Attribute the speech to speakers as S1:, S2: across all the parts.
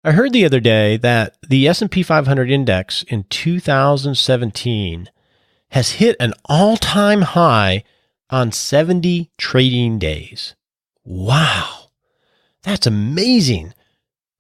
S1: I heard the other day that the S&P 500 index in 2017 has hit an all-time high on 70 trading days. Wow, that's amazing.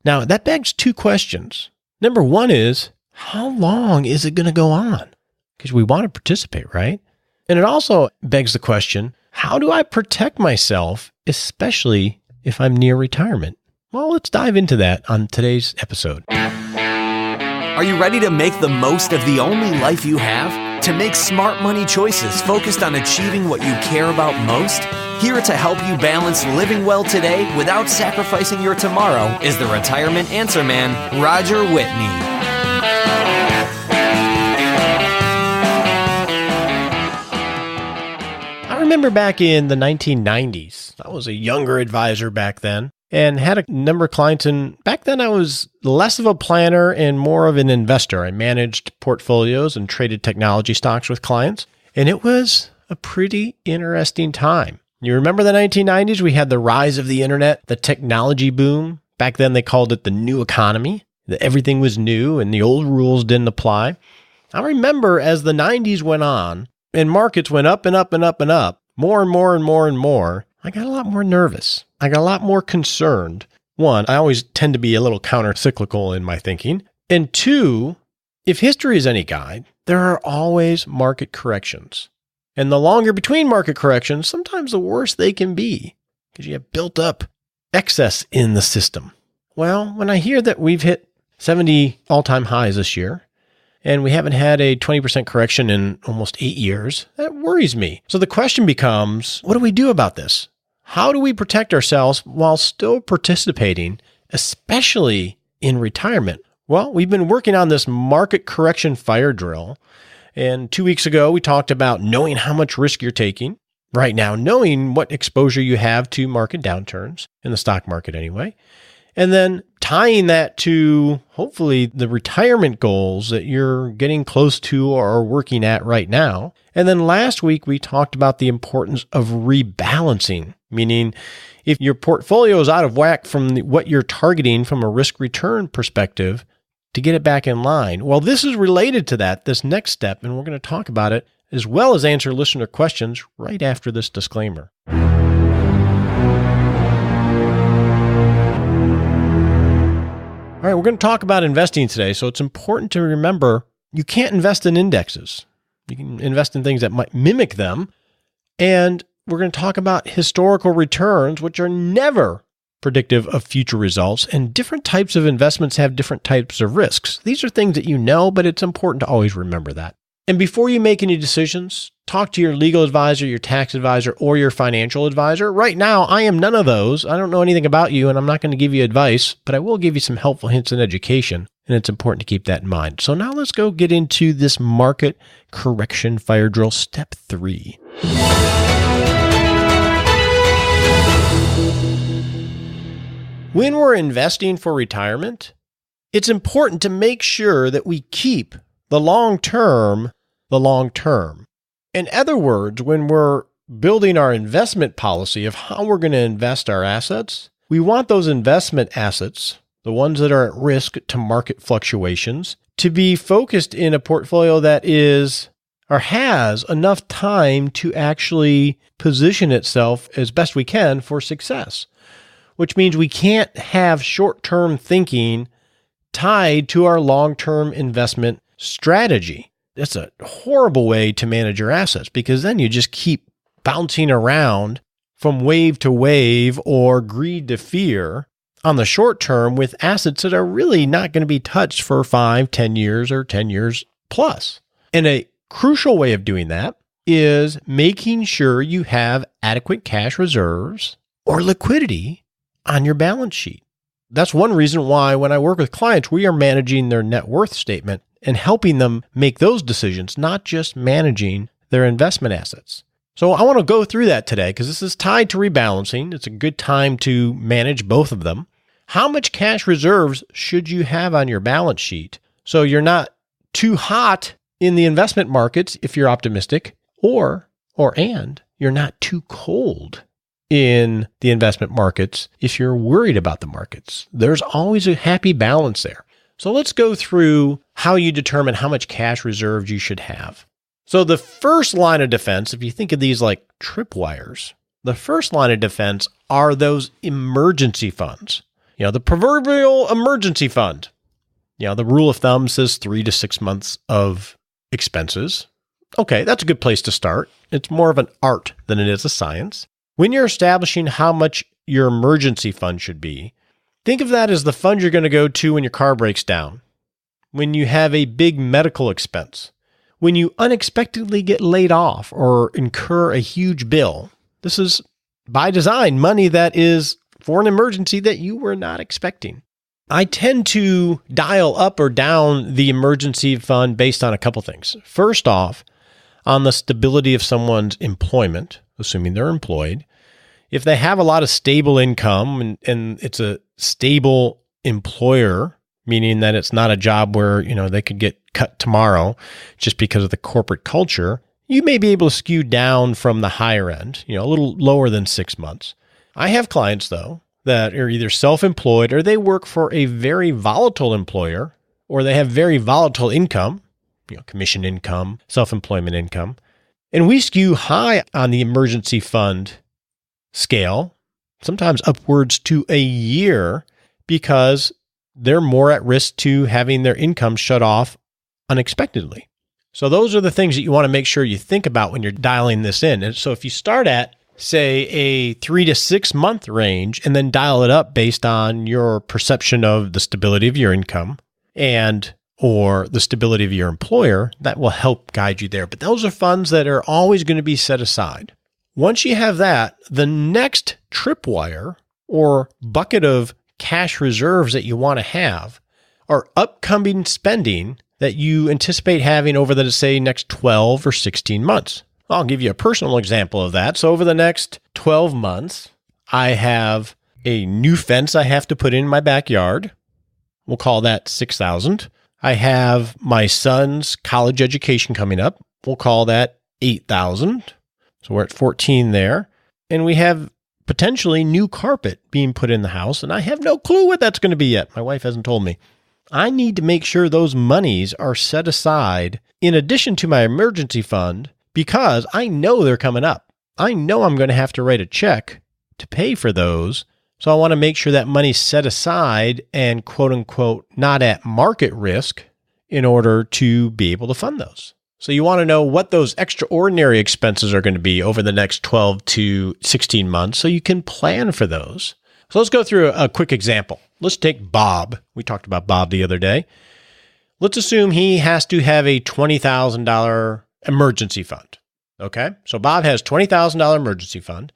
S1: Now, that begs two questions. Number one is, how long is it going to go on? Because we want to participate, right? And it also begs the question, how do I protect myself, especially if I'm near retirement? Well, let's dive into that on today's episode.
S2: Are you ready to make the most of the only life you have? To make smart money choices focused on achieving what you care about most? Here to help you balance living well today without sacrificing your tomorrow is the Retirement Answer Man, Roger Whitney.
S1: I remember back in the 1990s, I was a younger advisor back then and had a number of clients. And back then I was less of a planner and more of an investor. I managed portfolios and traded technology stocks with clients. And it was a pretty interesting time. You remember the 1990s? We had the rise of the internet, the technology boom. Back then they called it the new economy. That everything was new and the old rules didn't apply. I remember as the 90s went on and markets went up and up and up and up, more and more and more and more, I got a lot more nervous. I got a lot more concerned. One, I always tend to be a little counter-cyclical in my thinking. And two, if history is any guide, there are always market corrections. And the longer between market corrections, sometimes the worse they can be because you have built up excess in the system. Well, when I hear that we've hit 70 all-time highs this year, and we haven't had a 20% correction in almost 8 years, that worries me. So the question becomes, what do we do about this? How do we protect ourselves while still participating, especially in retirement? Well, we've been working on this market correction fire drill. And 2 weeks ago, we talked about knowing how much risk you're taking. Right now, knowing what exposure you have to market downturns, in the stock market anyway. And then tying that to, hopefully, the retirement goals that you're getting close to or are working at right now. And then last week, we talked about the importance of rebalancing, meaning if your portfolio is out of whack from what you're targeting from a risk-return perspective, to get it back in line. Well, this is related to that, this next step, and we're going to talk about it as well as answer listener questions right after this disclaimer. All right, we're going to talk about investing today, so it's important to remember you can't invest in indexes. You can invest in things that might mimic them, and we're going to talk about historical returns, which are never predictive of future results, and different types of investments have different types of risks. These are things that you know, but it's important to always remember that. And before you make any decisions, talk to your legal advisor, your tax advisor, or your financial advisor. Right now, I am none of those. I don't know anything about you, and I'm not going to give you advice, but I will give you some helpful hints and education, and it's important to keep that in mind. So now let's go get into this market correction fire drill, step 3. When we're investing for retirement, it's important to make sure that we keep the long term the long term. In other words, when we're building our investment policy of how we're going to invest our assets, we want those investment assets, the ones that are at risk to market fluctuations, to be focused in a portfolio that is or has enough time to actually position itself as best we can for success. Which means we can't have short-term thinking tied to our long-term investment strategy. That's a horrible way to manage your assets because then you just keep bouncing around from wave to wave or greed to fear on the short term with assets that are really not going to be touched for 5, 10 years or 10 years plus. And a crucial way of doing that is making sure you have adequate cash reserves or liquidity on your balance sheet. That's one reason why when I work with clients, we are managing their net worth statement and helping them make those decisions, not just managing their investment assets. So I want to go through that today because this is tied to rebalancing. It's a good time to manage both of them. How much cash reserves should you have on your balance sheet so you're not too hot in the investment markets if you're optimistic, and you're not too cold in the investment markets if you're worried about the markets. There's always a happy balance there. So let's go through how you determine how much cash reserves you should have. So the first line of defense, if you think of these like tripwires, the first line of defense are those emergency funds. The proverbial emergency fund. The rule of thumb says 3 to 6 months of expenses. Okay, that's a good place to start. It's more of an art than it is a science. When you're establishing how much your emergency fund should be, think of that as the fund you're going to go to when your car breaks down, when you have a big medical expense, when you unexpectedly get laid off or incur a huge bill. This is, by design, money that is for an emergency that you were not expecting. I tend to dial up or down the emergency fund based on a couple things. First off, on the stability of someone's employment, assuming they're employed. If they have a lot of stable income and it's a stable employer, meaning that it's not a job where, they could get cut tomorrow just because of the corporate culture, you may be able to skew down from the higher end, a little lower than 6 months. I have clients, though, that are either self-employed or they work for a very volatile employer, or they have very volatile income, commission income, self-employment income. And we skew high on the emergency fund scale, sometimes upwards to a year, because they're more at risk to having their income shut off unexpectedly. So those are the things that you want to make sure you think about when you're dialing this in. And so if you start at, say, a 3 to 6 month range and then dial it up based on your perception of the stability of your income and or the stability of your employer, that will help guide you there. But those are funds that are always going to be set aside. Once you have that, the next tripwire or bucket of cash reserves that you want to have are upcoming spending that you anticipate having over the, say, next 12 or 16 months. I'll give you a personal example of that. So over the next 12 months, I have a new fence I have to put in my backyard. We'll call that $6,000. I have my son's college education coming up. We'll call that $8,000. So we're at 14 there. And we have potentially new carpet being put in the house, and I have no clue what that's going to be yet. My wife hasn't told me. I need to make sure those monies are set aside in addition to my emergency fund, because I know they're coming up. I know I'm going to have to write a check to pay for those. So I want to make sure that money's set aside and quote unquote, not at market risk in order to be able to fund those. So you want to know what those extraordinary expenses are going to be over the next 12 to 16 months so you can plan for those. So let's go through a quick example. Let's take Bob. We talked about Bob the other day. Let's assume he has to have a $20,000 emergency fund. Okay, so Bob has $20,000 emergency fund.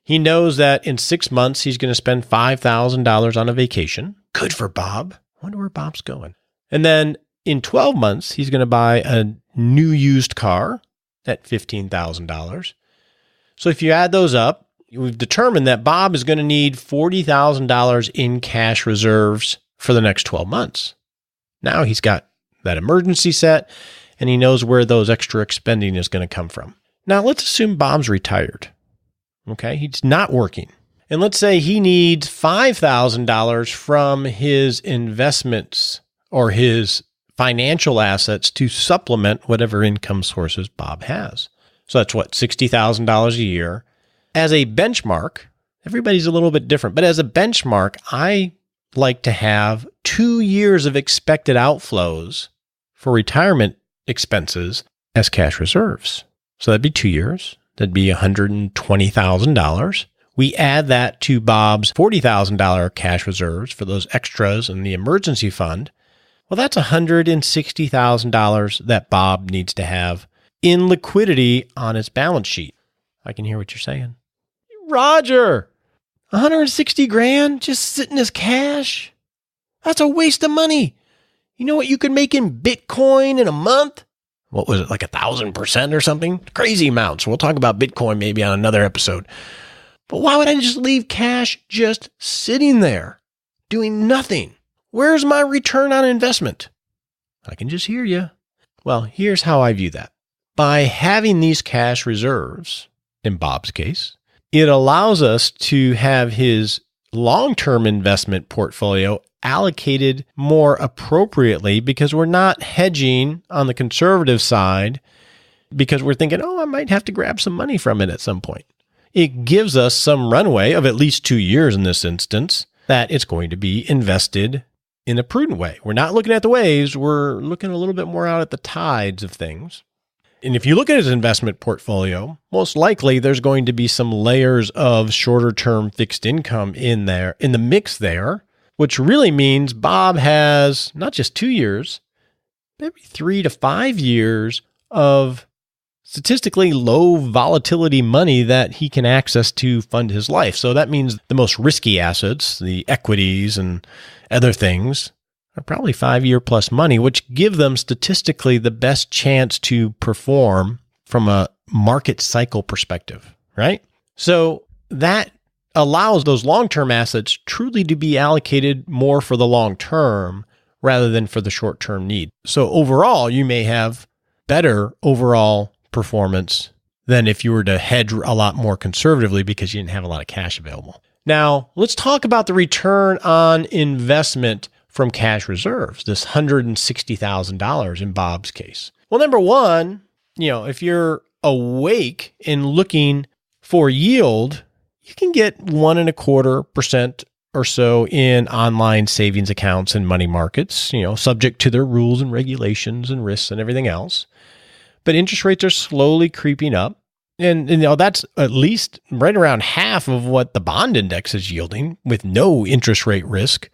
S1: He knows that in 6 months, he's going to spend $5,000 on a vacation. Good for Bob. I wonder where Bob's going. And then in 12 months, he's going to buy a new used car at $15,000. So if you add those up, we've determined that Bob is going to need $40,000 in cash reserves for the next 12 months. Now he's got that emergency set, and he knows where those extra expending is going to come from. Now let's assume Bob's retired. Okay, he's not working. And let's say he needs $5,000 from his investments or his financial assets to supplement whatever income sources Bob has. So that's what, $60,000 a year. As a benchmark, everybody's a little bit different, but as a benchmark, I like to have 2 years of expected outflows for retirement expenses as cash reserves. So that'd be 2 years. That'd be $120,000. We add that to Bob's $40,000 cash reserves for those extras in the emergency fund. Well, that's $160,000 that Bob needs to have in liquidity on his balance sheet. I can hear what you're saying. Roger, 160 grand just sitting as cash? That's a waste of money. You know what you could make in Bitcoin in a month? What was it, like 1,000% or something? Crazy amounts. We'll talk about Bitcoin maybe on another episode. But why would I just leave cash just sitting there, doing nothing? Where's my return on investment? I can just hear you. Well, here's how I view that. By having these cash reserves, in Bob's case, it allows us to have his long-term investment portfolio allocated more appropriately because we're not hedging on the conservative side because we're thinking, I might have to grab some money from it at some point. It gives us some runway of at least 2 years in this instance that it's going to be invested in a prudent way. We're not looking at the waves. We're looking a little bit more out at the tides of things. And if you look at his investment portfolio, most likely there's going to be some layers of shorter term fixed income in there, in the mix there, which really means Bob has not just 2 years, maybe 3 to 5 years of statistically low volatility money that he can access to fund his life. So that means the most risky assets, the equities and other things, are probably 5-year plus money, which give them statistically the best chance to perform from a market cycle perspective, right? So that allows those long-term assets truly to be allocated more for the long term rather than for the short-term need. So overall, you may have better overall performance than if you were to hedge a lot more conservatively because you didn't have a lot of cash available. Now, let's talk about the return on investment from cash reserves, this $160,000 in Bob's case. Well, number one, if you're awake and looking for yield, you can get 1.25% or so in online savings accounts and money markets, subject to their rules and regulations and risks and everything else. But interest rates are slowly creeping up. And that's at least right around half of what the bond index is yielding with no interest rate risk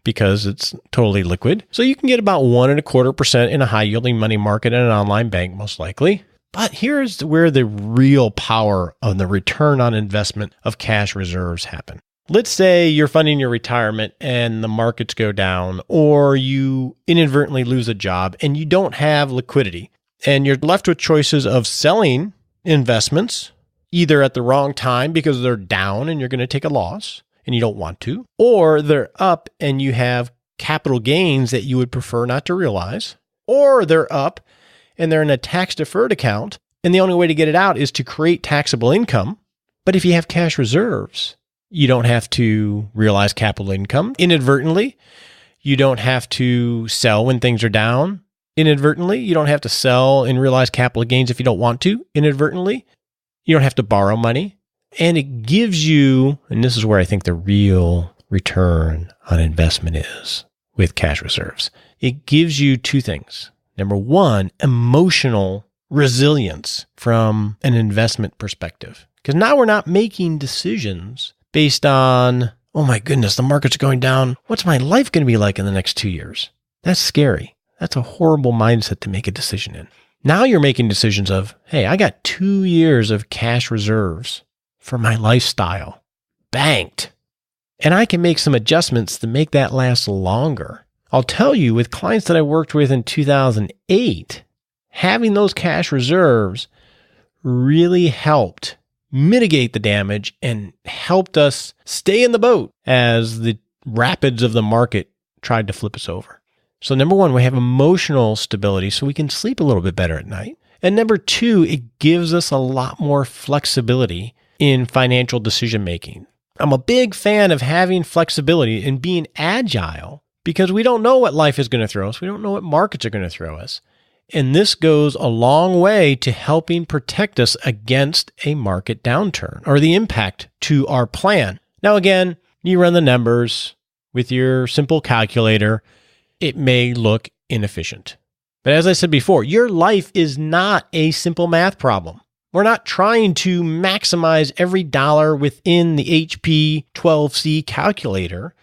S1: because it's totally liquid. So you can get about 1.25% in a high yielding money market and an online bank, most likely. But here's where the real power of the return on investment of cash reserves happen. Let's say you're funding your retirement and the markets go down, or you inadvertently lose a job and you don't have liquidity. And you're left with choices of selling investments, either at the wrong time because they're down and you're going to take a loss and you don't want to, or they're up and you have capital gains that you would prefer not to realize, or they're up and they're in a tax-deferred account and the only way to get it out is to create taxable income. But if you have cash reserves, you don't have to realize capital income inadvertently. You don't have to sell when things are down inadvertently. You don't have to sell and realize capital gains if you don't want to inadvertently. You don't have to borrow money. And it gives you, and this is where I think the real return on investment is with cash reserves. It gives you two things. Number one, emotional resilience from an investment perspective. Because now we're not making decisions based on, oh my goodness, the market's going down. What's my life going to be like in the next 2 years? That's scary. That's a horrible mindset to make a decision in. Now you're making decisions of, hey, I got 2 years of cash reserves for my lifestyle banked. And I can make some adjustments to make that last longer. I'll tell you, with clients that I worked with in 2008, having those cash reserves really helped mitigate the damage and helped us stay in the boat as the rapids of the market tried to flip us over. So number one, we have emotional stability so we can sleep a little bit better at night. And number two, it gives us a lot more flexibility in financial decision making. I'm a big fan of having flexibility and being agile because we don't know what life is going to throw us. We don't know what markets are going to throw us. And this goes a long way to helping protect us against a market downturn or the impact to our plan. Now, again, you run the numbers with your simple calculator. It may look inefficient. But as I said before, your life is not a simple math problem. We're not trying to maximize every dollar within the HP 12C calculator.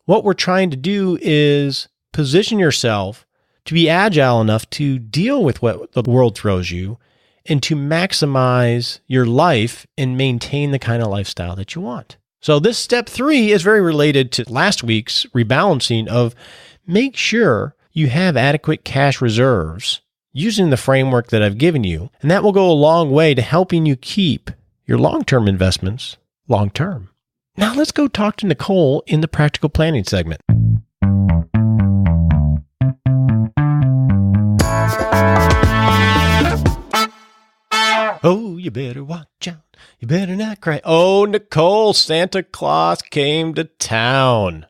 S1: What we're trying to do is position yourself to be agile enough to deal with what the world throws you and to maximize your life and maintain the kind of lifestyle that you want. So this step 3 is very related to last week's rebalancing of make sure you have adequate cash reserves using the framework that I've given you. And that will go a long way to helping you keep your long-term investments long-term. Now let's go talk to Nicole in the practical planning segment. Oh, you better watch out. You better not cry. Oh, Nicole, Santa Claus came to town.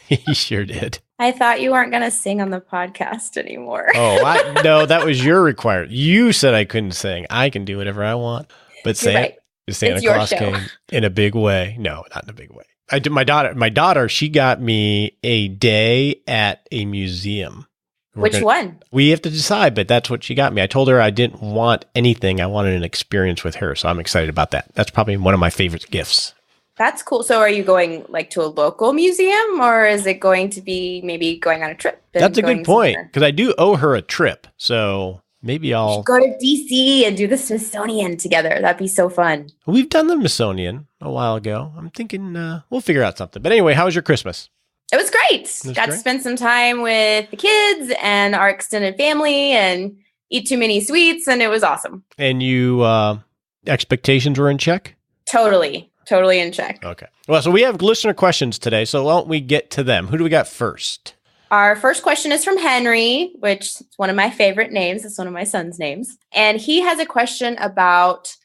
S1: He sure did.
S3: I thought you weren't going to sing on the podcast anymore.
S1: No, that was your requirement. You said I couldn't sing. I can do whatever I want. But Santa Claus came in a big way. No, not in a big way. I did my daughter, she got me a day at a museum.
S3: Which one?
S1: We have to decide, but that's what she got me. I told her I didn't want anything. I wanted an experience with her. So I'm excited about that. That's probably one of my favorite gifts.
S3: That's cool. So are you going like to a local museum, or is it going to be maybe going on a trip?
S1: That's a good point, because I do owe her a trip. So maybe I'll
S3: go to DC and do the Smithsonian together. That'd be so fun.
S1: We've done the Smithsonian a while ago. I'm thinking we'll figure out something. But anyway, how was your Christmas?
S3: It was great. Got to spend some time with the kids and our extended family and eat too many sweets, and it was awesome.
S1: And you expectations were in check?
S3: Totally in check.
S1: Okay. Well, so we have listener questions today, so why don't we get to them? Who do we got first?
S3: Our first question is from Henry, which is one of my favorite names. It's one of my son's names. And he has a question about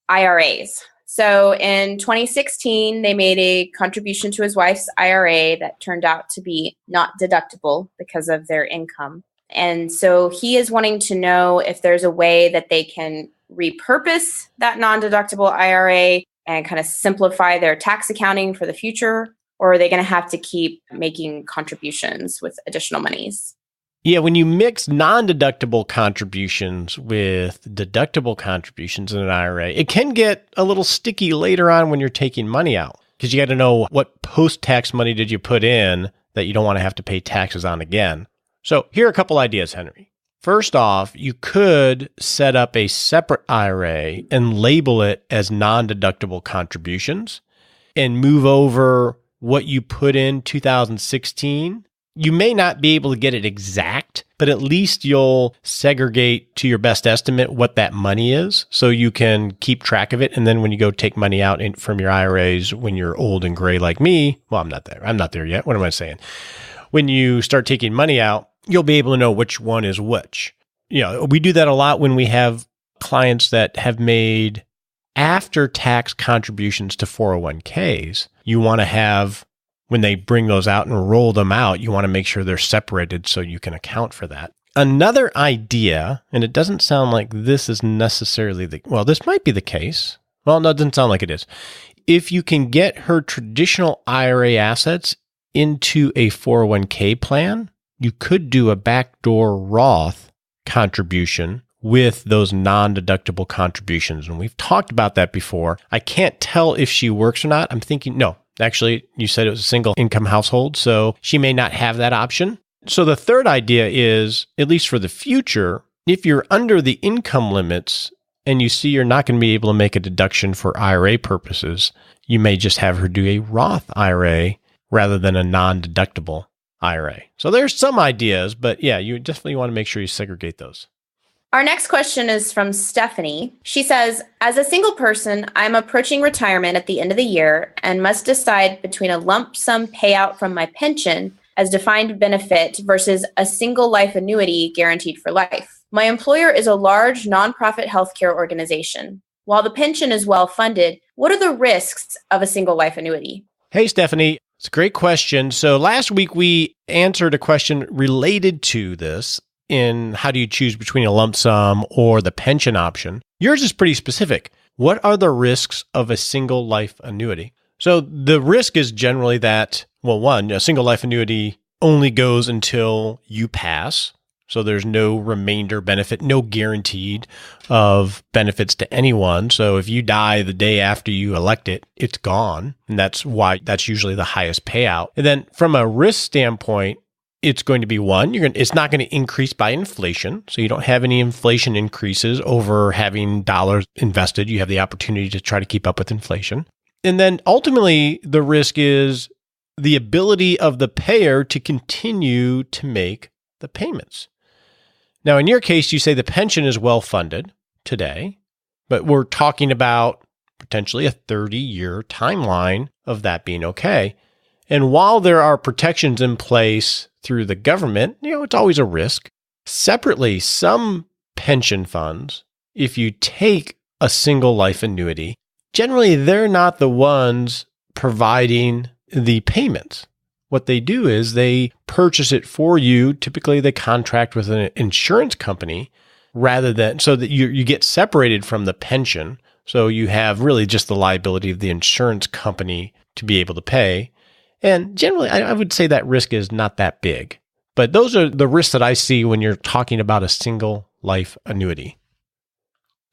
S3: IRAs. So in 2016, they made a contribution to his wife's IRA that turned out to be not deductible because of their income. And so he is wanting to know if there's a way that they can repurpose that non-deductible IRA and kind of simplify their tax accounting for the future, or are they going to have to keep making contributions with additional monies?
S1: Yeah, when you mix non-deductible contributions with deductible contributions in an IRA, it can get a little sticky later on when you're taking money out, because you got to know what post-tax money did you put in that you don't want to have to pay taxes on again. So here are a couple ideas, Henry. First off, you could set up a separate IRA and label it as non-deductible contributions and move over what you put in 2016. You may not be able to get it exact, but at least you'll segregate to your best estimate what that money is so you can keep track of it. And then when you go take money out from your IRAs when you're old and gray like me, well, I'm not there. I'm not there yet. What am I saying? When you start taking money out, you'll be able to know which one is which. You know, we do that a lot when we have clients that have made after-tax contributions to 401ks. You want to have, when they bring those out and roll them out, you want to make sure they're separated so you can account for that. Another idea, and it doesn't sound like this is necessarily this might be the case. Well, no, it doesn't sound like it is. If you can get her traditional IRA assets into a 401k plan, you could do a backdoor Roth contribution with those non-deductible contributions. And we've talked about that before. I can't tell if she works or not. I'm thinking, no, actually, you said it was a single income household, so she may not have that option. So the third idea is, at least for the future, if you're under the income limits and you see you're not going to be able to make a deduction for IRA purposes, you may just have her do a Roth IRA rather than a non-deductible IRA. So there's some ideas, but yeah, you definitely want to make sure you segregate those.
S3: Our next question is from Stephanie. She says, as a single person, I'm approaching retirement at the end of the year and must decide between a lump sum payout from my pension as defined benefit versus a single life annuity guaranteed for life. My employer is a large nonprofit healthcare organization. While the pension is well funded, what are the risks of a single life annuity?
S1: Hey, Stephanie. It's a great question. So last week we answered a question related to this in how do you choose between a lump sum or the pension option. Yours is pretty specific. What are the risks of a single life annuity? So the risk is generally that, well, one, a single life annuity only goes until you pass. So there's no remainder benefit, no guaranteed of benefits to anyone. So if you die the day after you elect it, it's gone. And that's why that's usually the highest payout. And then from a risk standpoint, it's going to be one, it's not going to increase by inflation. So you don't have any inflation increases over having dollars invested. You have the opportunity to try to keep up with inflation. And then ultimately, the risk is the ability of the payer to continue to make the payments. Now, in your case, you say the pension is well funded today, but we're talking about potentially a 30-year timeline of that being okay. And while there are protections in place through the government, it's always a risk. Separately, some pension funds, if you take a single life annuity, generally they're not the ones providing the payments. What they do is they purchase it for you. Typically, they contract with an insurance company rather than so that you get separated from the pension. So you have really just the liability of the insurance company to be able to pay. And generally, I would say that risk is not that big. But those are the risks that I see when you're talking about a single life annuity.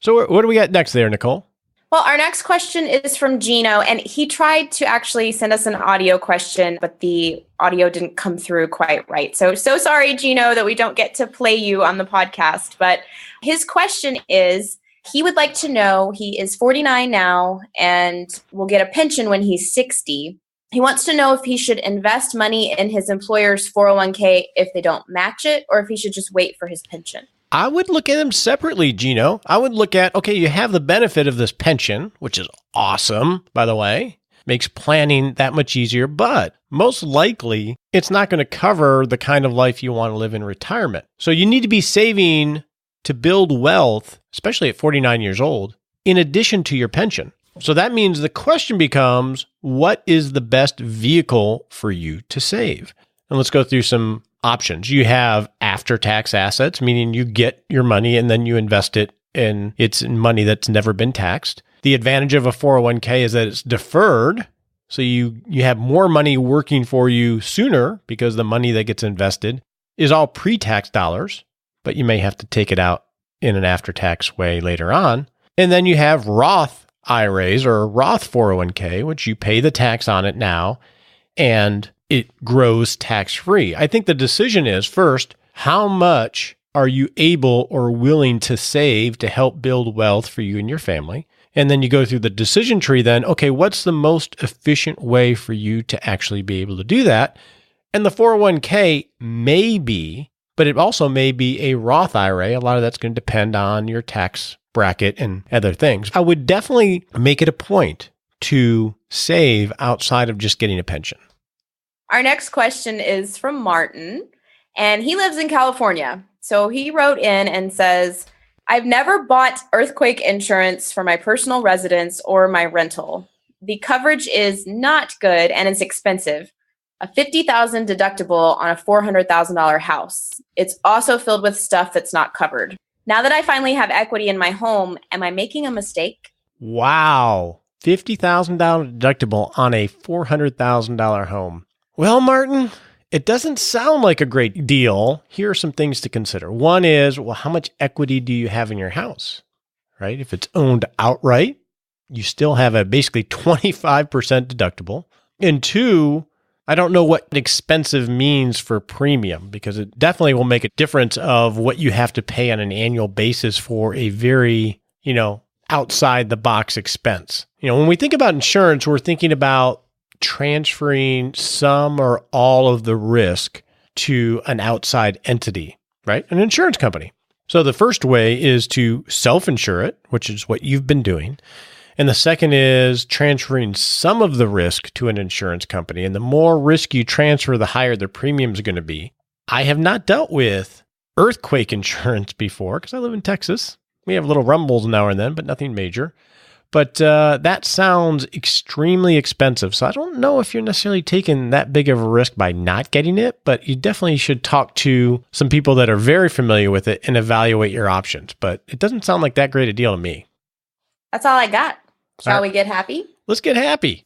S1: So what do we got next there, Nicole?
S3: Well, our next question is from Gino, and he tried to actually send us an audio question, but the audio didn't come through quite right. So sorry, Gino, that we don't get to play you on the podcast. But his question is, he would like to know, he is 49 now and will get a pension when he's 60. He wants to know if he should invest money in his employer's 401k if they don't match it, or if he should just wait for his pension.
S1: I would look at them separately, Gino. I would look at, okay, you have the benefit of this pension, which is awesome, by the way. Makes planning that much easier, but most likely it's not going to cover the kind of life you want to live in retirement. So you need to be saving to build wealth, especially at 49 years old, in addition to your pension. So that means the question becomes, what is the best vehicle for you to save? And let's go through some options. You have after-tax assets, meaning you get your money and then you invest it and it's money that's never been taxed. The advantage of a 401k is that it's deferred. So you have more money working for you sooner because the money that gets invested is all pre-tax dollars, but you may have to take it out in an after-tax way later on. And then you have Roth IRAs or Roth 401k, which you pay the tax on it now and it grows tax-free. I think the decision is, first, how much are you able or willing to save to help build wealth for you and your family? And then you go through the decision tree then, okay, what's the most efficient way for you to actually be able to do that? And the 401k may be, but it also may be a Roth IRA. A lot of that's going to depend on your tax bracket and other things. I would definitely make it a point to save outside of just getting a pension.
S3: Our next question is from Martin, and he lives in California. So he wrote in and says, I've never bought earthquake insurance for my personal residence or my rental. The coverage is not good and it's expensive. A $50,000 deductible on a $400,000 house. It's also filled with stuff that's not covered. Now that I finally have equity in my home, am I making a mistake?
S1: Wow. $50,000 deductible on a $400,000 home. Well, Martin, it doesn't sound like a great deal. Here are some things to consider. One is, well, how much equity do you have in your house, right? If it's owned outright, you still have a basically 25% deductible. And two, I don't know what expensive means for premium because it definitely will make a difference of what you have to pay on an annual basis for a very, outside the box expense. When we think about insurance, we're thinking about transferring some or all of the risk to an outside entity, right? An insurance company. So the first way is to self-insure it, which is what you've been doing. And the second is transferring some of the risk to an insurance company. And the more risk you transfer, the higher the premium is going to be. I have not dealt with earthquake insurance before because I live in Texas. We have little rumbles now and then, but nothing major. But that sounds extremely expensive. So I don't know if you're necessarily taking that big of a risk by not getting it, but you definitely should talk to some people that are very familiar with it and evaluate your options. But it doesn't sound like that great a deal to me.
S3: That's all I got. Shall we get happy?
S1: Let's get happy.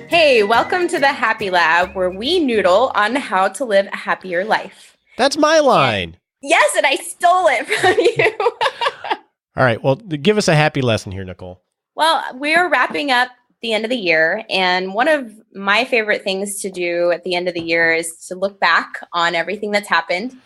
S3: Hey, welcome to the Happy Lab, where we noodle on how to live a happier life.
S1: That's my line.
S3: Yes, and I stole it from you.
S1: All right. Well, give us a happy lesson here, Nicole.
S3: Well, we're wrapping up the end of the year, and one of my favorite things to do at the end of the year is to look back on everything that's happened.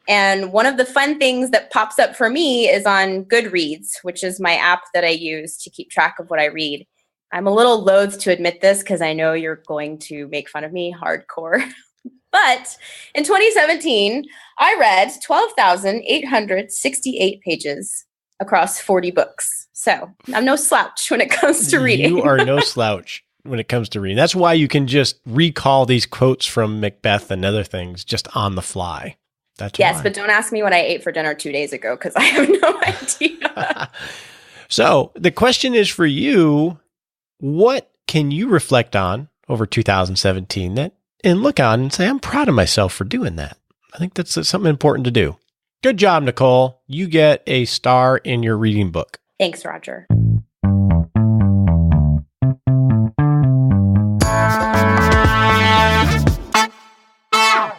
S3: And one of the fun things that pops up for me is on Goodreads, which is my app that I use to keep track of what I read. I'm a little loath to admit this because I know you're going to make fun of me hardcore. But in 2017, I read 12,868 pages across 40 books. So I'm no slouch when it comes to reading.
S1: You are no slouch. when it comes to reading. That's why you can just recall these quotes from Macbeth and other things just on the fly. That's
S3: yes,
S1: why.
S3: But don't ask me what I ate for dinner 2 days ago because I have no idea.
S1: So the question is for you, what can you reflect on over 2017 and look on and say, I'm proud of myself for doing that? I think that's something important to do. Good job, Nicole. You get a star in your reading book.
S3: Thanks, Roger.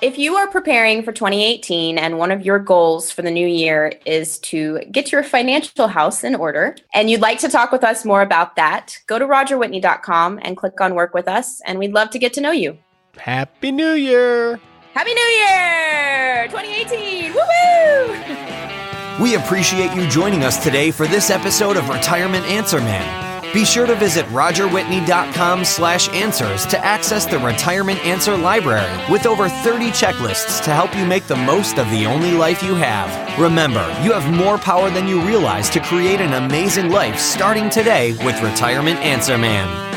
S3: If you are preparing for 2018 and one of your goals for the new year is to get your financial house in order and you'd like to talk with us more about that, go to rogerwhitney.com and click on Work With Us, and we'd love to get to know you.
S1: Happy New Year!
S3: Happy New Year! 2018! Woo-hoo!
S2: We appreciate you joining us today for this episode of Retirement Answer Man. Be sure to visit rogerwhitney.com/answers to access the Retirement Answer Library with over 30 checklists to help you make the most of the only life you have. Remember, you have more power than you realize to create an amazing life starting today with Retirement Answer Man.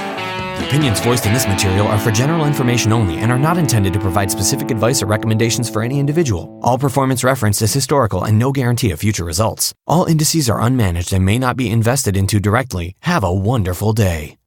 S2: The opinions voiced in this material are for general information only and are not intended to provide specific advice or recommendations for any individual. All performance referenced is historical and no guarantee of future results. All indices are unmanaged and may not be invested into directly. Have a wonderful day.